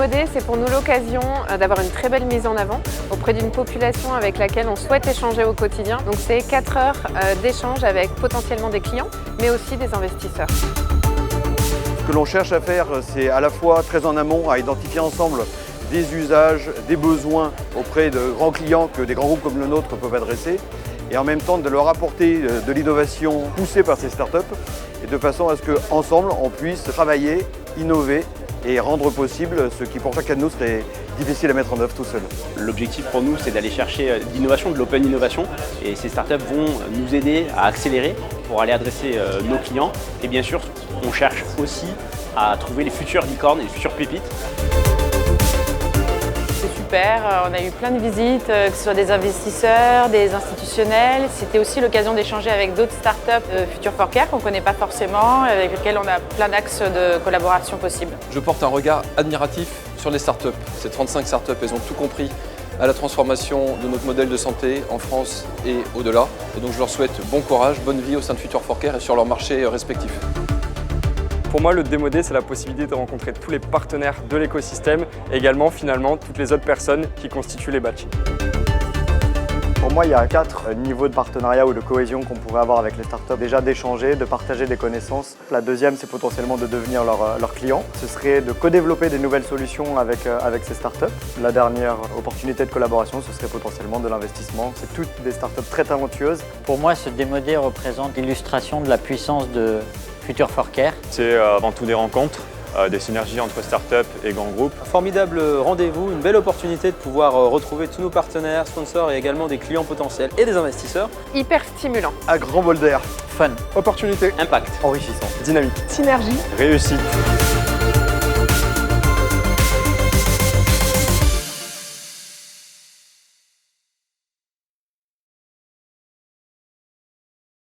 Day, c'est pour nous l'occasion d'avoir une très belle mise en avant auprès d'une population avec laquelle on souhaite échanger au quotidien. Donc c'est 4 heures d'échange avec potentiellement des clients, mais aussi des investisseurs. Ce que l'on cherche à faire, c'est à la fois très en amont, à identifier ensemble des usages, des besoins auprès de grands clients que des grands groupes comme le nôtre peuvent adresser, et en même temps de leur apporter de l'innovation poussée par ces startups, et de façon à ce qu'ensemble on puisse travailler, innover et rendre possible ce qui pour chacun de nous serait difficile à mettre en œuvre tout seul. L'objectif pour nous, c'est d'aller chercher de l'innovation, de l'open innovation, et ces startups vont nous aider à accélérer pour aller adresser nos clients. Et bien sûr, on cherche aussi à trouver les futures licornes et les futures pépites. On a eu plein de visites, que ce soit des investisseurs, des institutionnels. C'était aussi l'occasion d'échanger avec d'autres startups Future for Care qu'on ne connaît pas forcément, avec lesquelles on a plein d'axes de collaboration possibles. Je porte un regard admiratif sur les startups. Ces 35 startups, elles ont tout compris à la transformation de notre modèle de santé en France et au-delà. Et donc je leur souhaite bon courage, bonne vie au sein de Future for Care et sur leurs marchés respectifs. Pour moi, le Demo Day, c'est la possibilité de rencontrer tous les partenaires de l'écosystème et également, finalement, toutes les autres personnes qui constituent les batchs. Pour moi, il y a 4 niveaux de partenariat ou de cohésion qu'on pourrait avoir avec les startups. Déjà d'échanger, de partager des connaissances. La deuxième, c'est potentiellement de devenir leur client. Ce serait de co-développer des nouvelles solutions avec ces startups. La dernière opportunité de collaboration, ce serait potentiellement de l'investissement. C'est toutes des startups très talentueuses. Pour moi, ce Demo Day représente l'illustration de la puissance de Future for Care. C'est avant tout des rencontres, des synergies entre startups et grands groupes. Un formidable rendez-vous, une belle opportunité de pouvoir retrouver tous nos partenaires, sponsors et également des clients potentiels et des investisseurs. Hyper stimulant. Un grand bol d'air. Fun. Opportunité. Impact. Enrichissant. Dynamique. Synergie. Réussite.